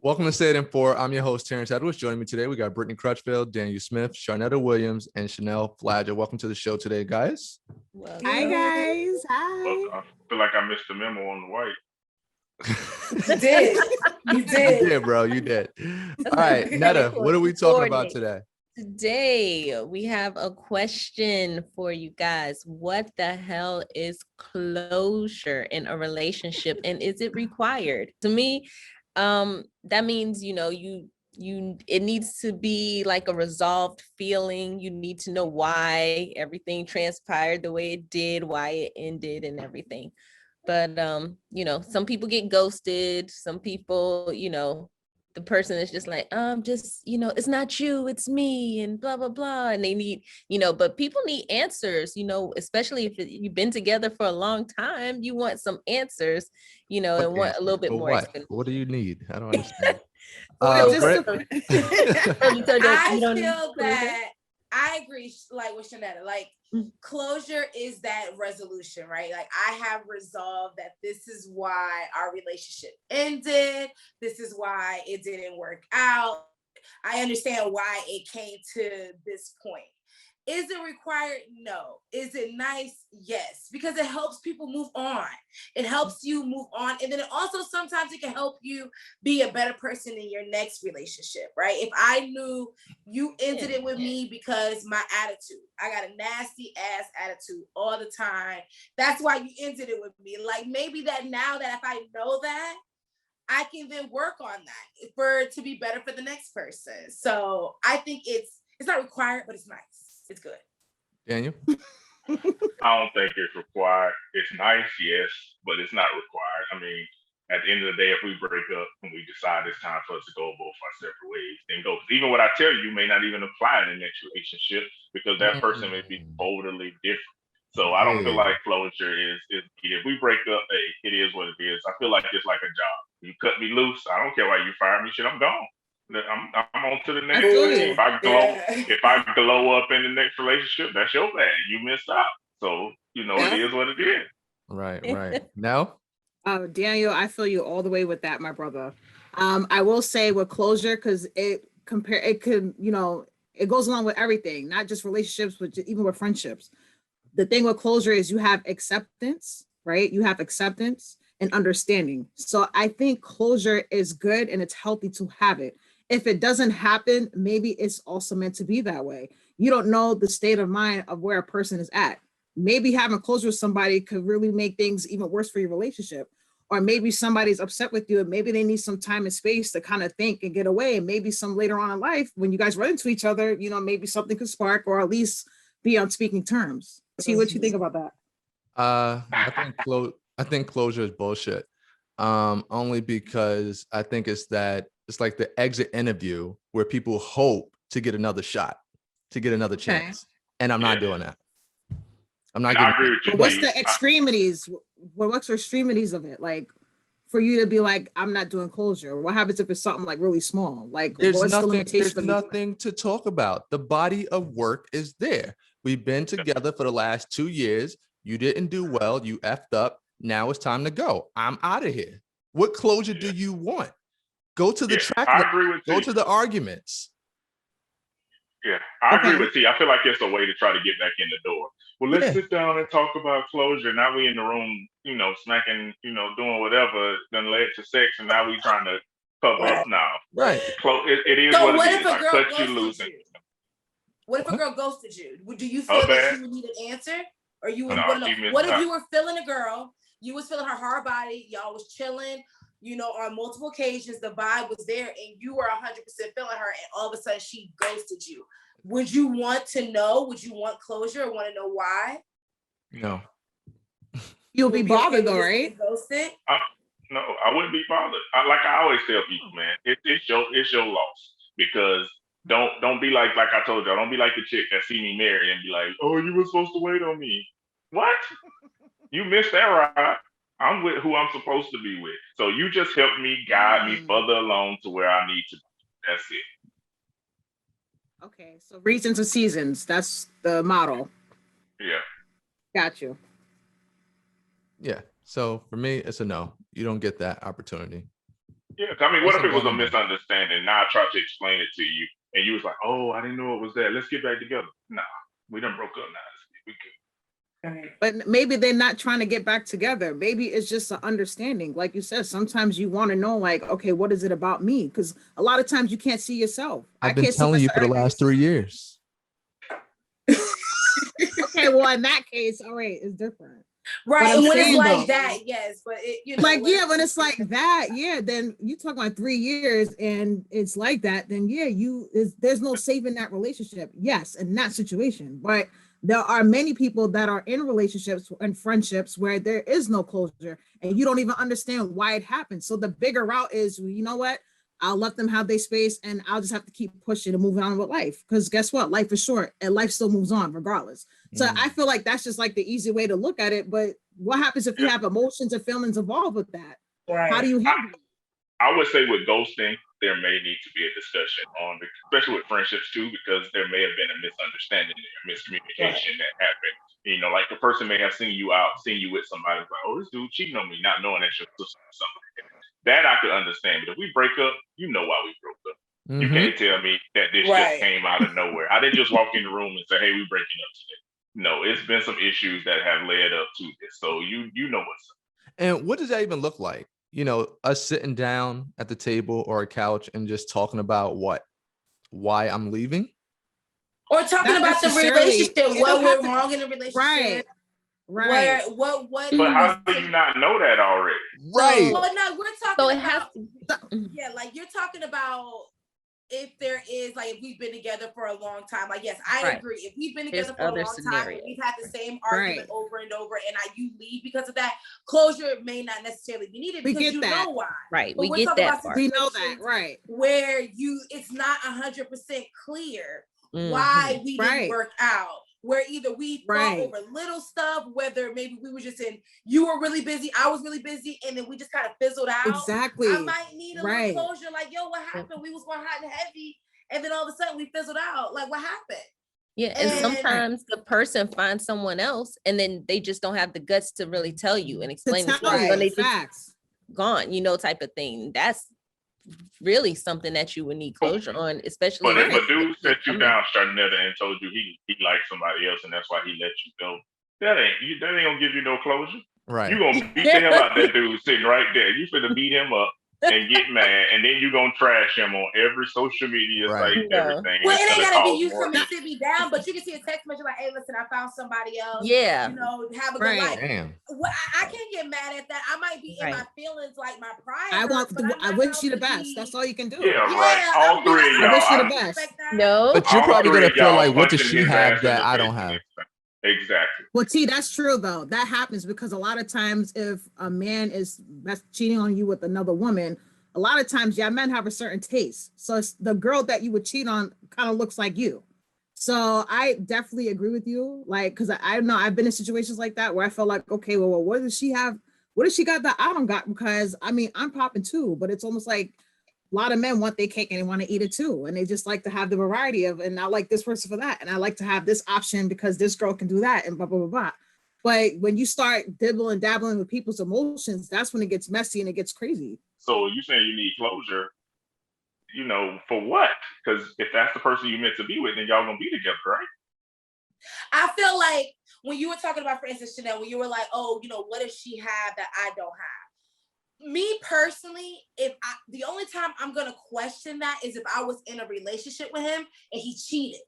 Welcome to Say It in 4. I'm your host, Terrence Edwards. Joining me today, we got Brittany Crutchfield, Daniel Smith, Charnetta Williams, and Chanel Fladger. Welcome to the show today, guys. Hi, guys. Hi. Look, I feel like I missed the memo on the white. You did. You did. You did, bro. You did. All right, Netta, what are we talking about today? Today, we have a question for you guys. What the hell is closure in a relationship, and is it required? To me, that means, it needs to be like a resolved feeling. You need to know why everything transpired the way it did, why it ended and everything. But, some people get ghosted. Some people, the person is just like, it's not you, it's me, and blah, blah, blah. And they need, but people need answers, especially if you've been together for a long time, you want some answers, and want a little bit more. What do you need? I don't understand. I feel that I agree, like with Charnetta, like closure is that resolution, right? Like I have resolved that this is why our relationship ended. This is why it didn't work out. I understand why it came to this point. Is it required? No. Is it nice? Yes, because it helps people move on. It helps you move on. And then it also sometimes it can help you be a better person in your next relationship, right? If I knew you ended it with me because my attitude, I got a nasty ass attitude all the time. That's why you ended it with me. Like maybe that now that if I know that, I can then work on that for it to be better for the next person. So I think it's not required, but it's nice. It's good. Daniel? I don't think it's required. It's nice, yes, but it's not required. I mean, at the end of the day, if we break up and we decide it's time for us to go both our separate ways, then go. Even what I tell you may not even apply in the next relationship because that person may be totally different. So I don't feel like closure is if we break up, hey, it is what it is. I feel like it's like a job. You cut me loose, I don't care why you fire me, shit, I'm gone. I'm on to the next thing. If I glow up in the next relationship, that's your bad. You missed out. So, it is what it is. Right. Now? Daniel, I feel you all the way with that, my brother. I will say with closure, because it goes along with everything, not just relationships, but even with friendships. The thing with closure is you have acceptance, right? You have acceptance and understanding. So I think closure is good and it's healthy to have it. If it doesn't happen, maybe it's also meant to be that way. You don't know the state of mind of where a person is at. Maybe having closure with somebody could really make things even worse for your relationship. Or maybe somebody's upset with you and maybe they need some time and space to kind of think and get away. And maybe some later on in life, when you guys run into each other, maybe something could spark or at least be on speaking terms. See what you think about that. I think closure is bullshit. Only because I think it's like the exit interview where people hope to get another shot, to get another chance. And I'm not doing that. I'm not getting. What's the extremities? What's the extremities of it? Like for you to be like, I'm not doing closure. What happens if it's something like really small? Like there's nothing to talk about. The body of work is there. We've been together for the last 2 years. You didn't do well. You effed up. Now it's time to go. I'm out of here. What closure do you want? Go to the track. I agree with Go to the arguments. Yeah, I agree with you. I feel like it's a way to try to get back in the door. Well, let's sit down and talk about closure. Now we in the room, smacking, doing whatever, then led to sex, and now we trying to cover up now. Right. It is so what it is. I cut you loose. What if a girl ghosted you? Do you feel that you would need an answer? Or you would want to know? What if you were feeling a girl, you was feeling her hard body, y'all was chilling, on multiple occasions, the vibe was there, and you were 100% feeling her, and all of a sudden she ghosted you. Would you want to know? Would you want closure or want to know why? No. You'll be bothered though, right? Ghosted? No, I wouldn't be bothered. I always tell people, man, it's your loss. Because don't be like I told y'all, don't be like the chick that see me married and be like, oh, you were supposed to wait on me. What? You missed that ride. I'm with who I'm supposed to be with. So you just help me guide me further along to where I need to be. That's it. Okay, so reasons and seasons. That's the model. Yeah. Got you. Yeah. So for me, it's a no. You don't get that opportunity. Yeah, I mean, what if it was a Something. misunderstanding? Now I tried to explain it to you, and you was like, "Oh, I didn't know it was that. Let's get back together." Nah, we done broke up now. We good. But maybe they're not trying to get back together. Maybe it's just an understanding. Like you said, sometimes you want to know, like, okay, what is it about me? Because a lot of times you can't see yourself. I've been telling you for the last 3 years. Okay, well, in that case, all right, it's different. Right, and when it's like though, that, yes, but it, you know, like, yeah, when it's like that, yeah, then you talk about 3 years and it's like that, then yeah, there's no saving that relationship. Yes, in that situation, but there are many people that are in relationships and friendships where there is no closure and you don't even understand why it happened. So the bigger route is, you know what? I'll let them have their space and I'll just have to keep pushing and moving on with life. Because guess what? Life is short and life still moves on regardless. So I feel like that's just like the easy way to look at it. But what happens if you have emotions and feelings involved with that? right. How do you handle it? I would say with ghosting, there may need to be a discussion on, especially with friendships too, because there may have been a misunderstanding or miscommunication that happened. You know, like the person may have seen you with somebody, like, oh, this dude cheating on me, not knowing that you're something like that. That I could understand. But if we break up, you know why we broke up. You can't tell me that this just came out of nowhere. I didn't just walk in the room and say, hey, we're breaking up today. No, it's been some issues that have led up to this. So you know what's up. And what does that even look like? You know, us sitting down at the table or a couch and just talking about why I'm leaving? Or talking Not about the necessarily. relationship, It what don't have went to- wrong in the relationship. Right. Where, Right. what But how do you not know that already? Right. Well, no, we're talking So it about, has yeah, like you're talking about if there is, like, if we've been together for a long time, like, yes, I Right. agree. If we've been There's together for a other long time scenarios. and we've had the same argument Right. over and over, and you leave because of that, closure may not necessarily be needed We because get you that. know why. right. But We we're get talking that about part. We know that, situations right? where it's not 100% clear Mhm. why we didn't Right. work out. Where either we fought Right. over little stuff, whether maybe we were just you were really busy, I was really busy, and then we just kind of fizzled out. Exactly. I might need a Right. little closure, like, yo, what happened? We was going hot and heavy, and then all of a sudden we fizzled out. Like, what happened? Yeah, and And- sometimes the person finds someone else, and then they just don't have the guts to really tell you and To explain it. tell So you they just facts. gone, type of thing. That's really something that you would need closure on, especially But if if a dude set you coming. down, Charnetta, and told you he liked somebody else and that's why he let you go, that ain't gonna give you no closure. Right. You gonna beat the hell out that dude sitting right there. You finna beat him up and get mad, and then you gonna trash him on every social media Right. site, No. everything. Well, and it it's ain't gonna gotta be cause you more for me issues. to sit me down, but you can see a text message like, hey, listen, I found somebody else. Yeah. Have a good Right. life. Damn. Well, I can't get mad at that. I might be in my Right. feelings, like my pride. I hurts, want. but I'm I not wish you the about to best. be- That's all you can do. Yeah, right. All I'm three of being- y'all. I wish you the I- best. respect that. No. But you're all probably three gonna of feel y'all like, what does punching she his have ass in that the I face don't the have? next time. Exactly. Well, T, that's true though. That happens because a lot of times if a man that's cheating on you with another woman, a lot of times, yeah, men have a certain taste. So it's the girl that you would cheat on kind of looks like you. So I definitely agree with you. Like, because I know I've been in situations like that where I felt like, okay, well, what does she have? What does she got that I don't got? Because I mean, I'm popping too, but it's almost like a lot of men want their cake and they want to eat it too. And they just like to have the variety of, and I like this person for that. And I like to have this option because this girl can do that and blah, blah, blah, blah. But when you start dibbling and dabbling with people's emotions, that's when it gets messy and it gets crazy. So you saying you need closure, for what? Because if that's the person you meant to be with, then y'all gonna be together, right? I feel like when you were talking about, for instance, Chanel, when you were like, oh, what does she have that I don't have? Me personally, the only time I'm gonna question that is if I was in a relationship with him and he cheated.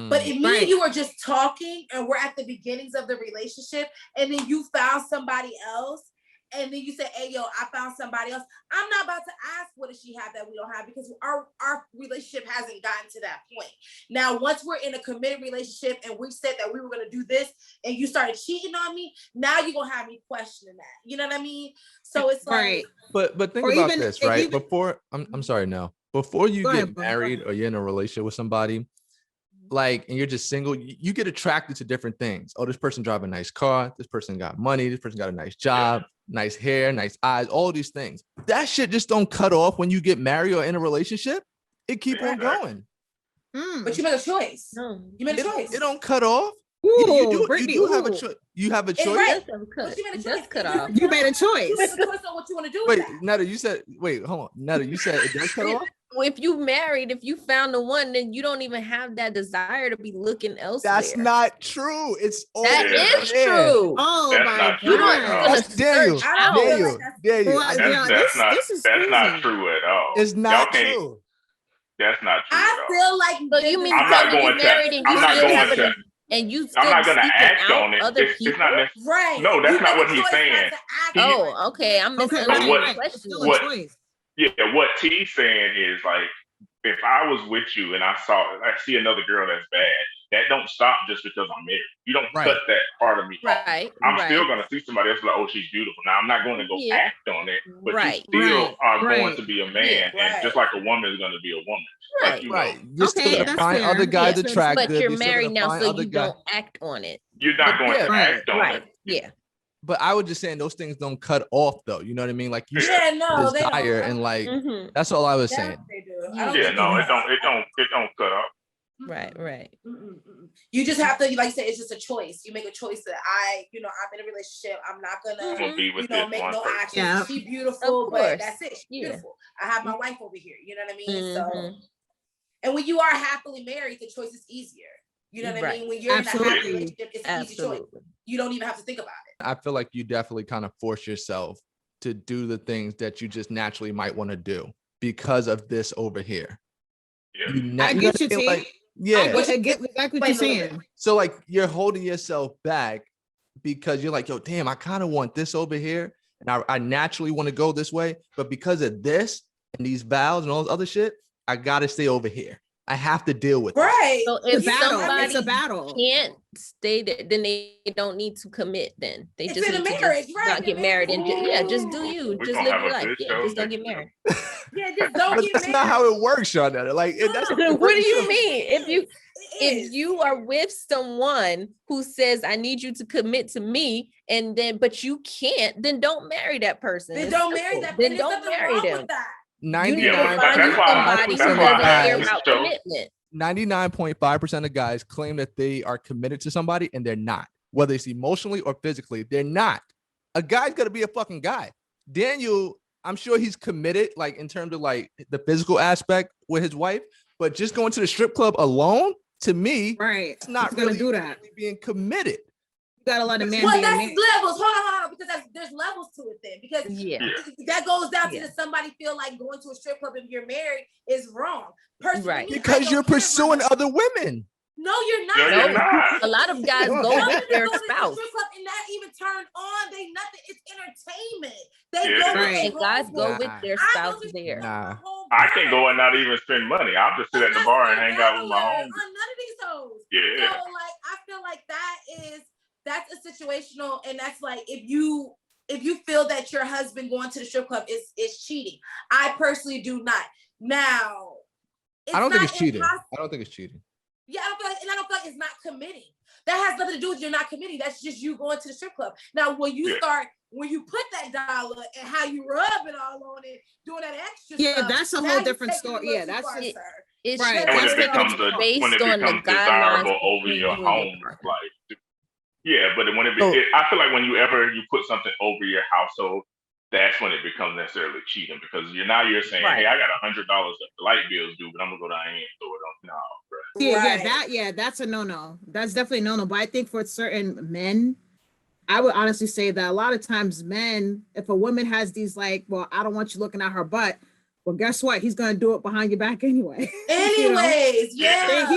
But if me and you are just talking and we're at the beginnings of the relationship and then you found somebody else and then you say, hey, yo, I found somebody else, I'm not about to ask what does she have that we don't have because our relationship hasn't gotten to that point. Now, once we're in a committed relationship and we said that we were going to do this and you started cheating on me, now you're going to have me questioning that. You know what I mean? So it's like... But think Or about even this, if right? even- Before, I'm sorry, no. Before you Go get ahead, bro. married or you're in a relationship with somebody, like, and you're just single, you get attracted to different things. Oh, this person drive a nice car. This person got money. This person got a nice job, nice hair, nice eyes, all these things. That shit just don't cut off when you get married or in a relationship. It keep on going. But you made a choice. No. You made a choice. It don't cut off. Ooh, You Brittany, do have a ooh. choice. You have a It's choice. right. Cut. You made a It choice. does cut off. You made a You choice. make a choice on what you want to do with Wait, that. Netta, you said, wait, hold on. Netta, you said it does cut off? If you married, if you found the one, then you don't even have that desire to be looking elsewhere. That's not true. It's all That Yeah. is there. true. Oh That's my not You true at don't all. gonna That's Daniel. search I don't feel out. Daniel, like that's- Daniel. Well, That's, yeah, that's not this is that's not crazy. true at all. It's Y'all not can't- true. That's not true I at all. feel like So you mean I'm to not tell me going you to- married and I'm you not still going have to- and you I'm still not gonna seeking act out on it. other It's people? not necessarily. right. No, that's You not make what a he's choice not saying. to act He- on it. Oh, okay. I'm Okay, misunderstanding what- the right. It's question. still a what- choice. Yeah, what T's saying is like, if I was with you and I see another girl that's bad, that don't stop just because I'm married. You don't Right. cut that part of me off. Right. I'm right. still gonna see somebody else like, oh, she's beautiful. Now I'm not going to go Yeah. act on it, but Right. you still Right. are going Right. to be a man, Yeah. and just like a woman is going to be a woman. Right. Like, you Right. know, You're still Okay, gonna that's find fair. other guys Yeah, but attractive. But you're still married gonna now, find so other you guys. don't act on it. you're not But going yeah, to act on Right. it. Yeah. But I was just saying those things don't cut off though. You know what I mean? Like you Yeah, no, they desire don't. and like Mhm. that's all I was Yeah, saying. they do. I Yeah. don't Yeah, think no, they it don't cut off. Right. Right. You just have to, like you said, it's just a choice. You make a choice that I'm in a relationship. I'm not I'm gonna, gonna be with this make one no person. actions. Yeah. She beautiful, Of but course. that's it. She's Yeah. beautiful. I have my wife over here. You know what I mean? So, Mhm. and when you are happily married, the choice is easier. You know what I Right. mean? When you're in a happy Absolutely. relationship, it's an easy choice. Absolutely. You don't even have to think about it. I feel like you definitely kind of force yourself to do the things that you just naturally might want to do because of this over here. Yeah. You na- I you know get what you, I mean? T. Like, yeah. I get exactly what you're Wait a minute. saying. So like you're holding yourself back because you're like, yo, damn, I kind of want this over here. And I naturally want to go this way. But because of this and these vows and all this other shit, I gotta stay over here. I have to deal with it. Right. So It's if a battle. somebody It's a battle. can't stay there, then they don't need to commit. Then they It's just in need a to marriage, just right? not get married and just do you. We're Just gonna live have your a life. good Yeah, show just don't next get married. Yeah, just don't But get that's married. not how it works, Charnetta. Like that's What do you mean? It If is. you are with someone who says, I need you to commit to me, and then but you can't, then don't marry that person. Then It's don't marry simple. that. Then and there's don't nothing marry wrong them. with that. You need Yeah, to 99 but find you that's why- somebody who that's doesn't why I care asked about this show. commitment. 99.5% of guys claim that they are committed to somebody and they're not, whether it's emotionally or physically. They're not. A guy's got to be a fucking guy. Daniel, I'm sure he's committed, like in terms of like the physical aspect with his wife, but just going to the strip club alone, to me, Right. it's not He's gonna really do that. really being committed. You gotta let a man Well, be a that's man. levels. Hold on, because there's levels to it then. Because Yeah. that goes down to Yeah. that somebody feel like going to a strip club if you're married is wrong. Personally, Right. me, I Because don't you're care pursuing about other women. No, you're not. No, you're not. A lot of guys Go go ahead. with their Go to the spouse. strip club and not even turn on. They nothing. It's entertainment. They Yeah. go with Right. their And guys homeboys. go with Nah. their I go spouse to there. Nah. I can go and not even spend money. I'll just sit at the bar and hang out with my on homies. none of these hoes. Yeah. So like I feel like that's a situational, and that's like if you feel that your husband going to the strip club is cheating. I personally do not. Now I don't think it's cheating. impossible. I don't think it's cheating. Yeah, I don't feel like it's not committing. That has nothing to do with you're not committing. That's just you going to the strip club. Now, when you put that dollar and how you rub it all on it, doing that extra Yeah, stuff, that's a now whole you different taking it a story. little Yeah, too that's far, it. sir. It's Right. And when it just becomes based when it on the becomes guidelines desirable over between your you and your home, partner. like yeah, but when So- I feel like when you put something over your household, that's when it becomes necessarily cheating because you're saying, Right. hey, I got $100 that the light bills due, but I'm gonna go down here and throw it on. No, bro. Yeah, that's a no-no. That's definitely a no-no. But I think for certain men, I would honestly say that a lot of times men, if a woman has these like, well, I don't want you looking at her butt, well, guess what? He's gonna do it behind your back anyway. You know? Anyways, yeah.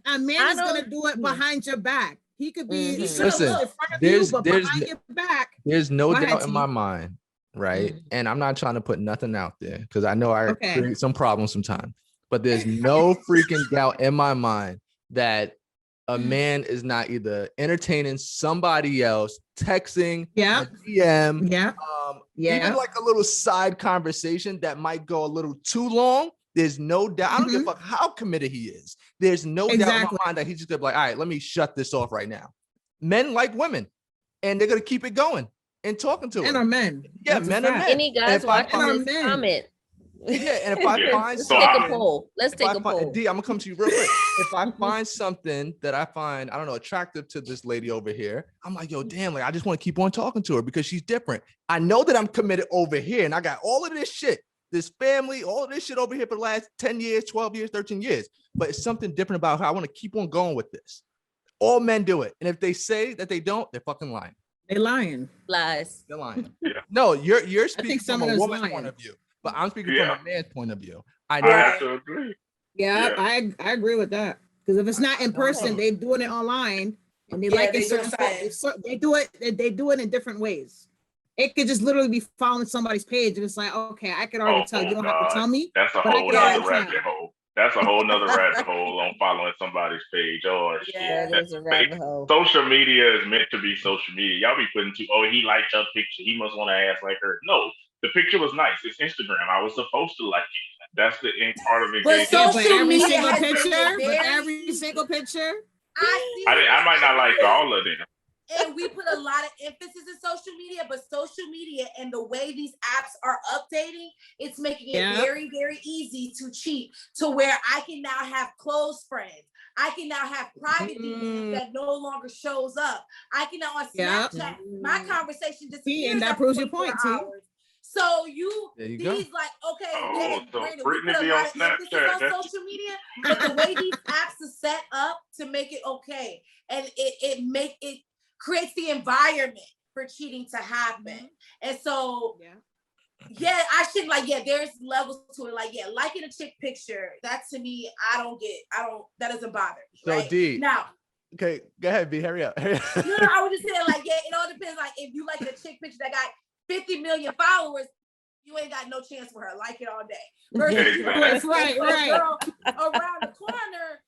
A man is gonna do it behind your back. He could be Mhm. Listen, in front of you, but there's behind your back. There's no Go ahead, doubt in T. my mind, right? Mhm. And I'm not trying to put nothing out there because I know I Okay. create some problems sometimes, but there's no freaking doubt in my mind that a man is not either entertaining somebody else, texting, Yeah. a DM, Yeah. Yeah. even like a little side conversation that might go a little too long. There's no doubt. I don't give a fuck how committed he is. There's no doubt in Exactly. my mind that he's just gonna be like, all right, let me shut this off right now. Men like women, and they're gonna keep it going and talking to Men her. are men. Yeah, That's a men are fact. men. Any guys If I watching find this men- comment, Yeah, and if I Yeah. find Let's So take a something, poll. Let's if take I a find, poll. D, I'm gonna come to you real quick. If I find something that I find, I don't know, attractive to this lady over here, I'm like, yo, damn, like I just want to keep on talking to her because she's different. I know that I'm committed over here, and I got all of this shit, this family, all of this shit over here for the last 10 years, 12 years, 13 years. But it's something different about her. I want to keep on going with this. All men do it. And if they say that they don't, they're fucking lying. They lying. Lies. They're lying. Yeah. No, you're speaking some from of a those woman's lying. point of view, but I'm speaking Yeah. from a man's point of view. I I know have to agree. Yeah, Yeah. I agree with that. Because if it's not in person, know. they doing it online, and they Yeah, like they it do certain it they do it. They do it in different ways. It could just literally be following somebody's page, and it's like, okay, I can already tell. You don't have to tell me. That's a but I whole can nother already rabbit tell. hole. That's a whole nother rabbit hole on following somebody's page. Oh Yeah. shit. That is a rabbit hole. Social media is meant to be social media. Y'all be putting he liked your picture. He must want to ass like her. No, the picture was nice. It's Instagram. I was supposed to like it. That's the end part of it. But Yeah, social but every media single has made it picture, but very every easy. single picture. I might not like all of them. And we put a lot of emphasis in social media, but social media and the way these apps are updating, it's making it Yeah. very, very easy to cheat to where I can now have close friends. I can now have private DMs that no longer shows up. I can now on Yeah. Snapchat, my conversation See, disappears. and that after proves your 24 point, T. hours. So There you these go. like, okay, Oh, yeah, so granted, we Brittany put a be lot on of emphasis Snapchat. on That's- social media, but the way these apps are set up to make it okay, and it creates the environment for cheating to happen. And so yeah, I should there's levels to it. Like, yeah, liking a chick picture, that to me, that doesn't bother me. So right? D, Now, okay, go ahead, B, hurry up. Hurry up. no, I was just saying, like, yeah, it all depends. Like, if you like a chick picture that got 50 million followers, you ain't got no chance with her. Like it all day. Versus you Exactly. Right, a right. girl around the corner,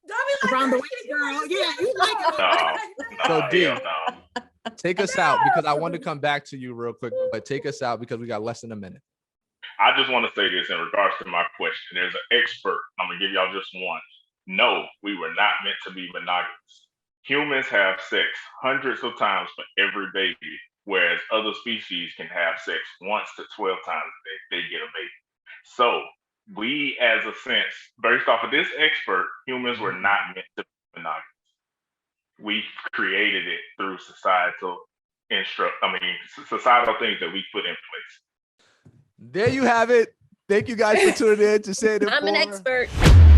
don't be like Around the that way, shit. girl. Like, Yeah, you like it. So, D, hell no. take us out because I wanted to come back to you real quick, but take us out because we got less than a minute. I just want to say this in regards to my question. There's an expert. I'm gonna give y'all just one. No, we were not meant to be monogamous. Humans have sex hundreds of times for every baby, whereas other species can have sex once to 12 times a day. They get a baby. So we, as a sense, based off of this expert, humans were not meant to be monogamous. We created it through societal things that we put in place. There you have it. Thank you guys for tuning in to Say It I'm an Informer. expert.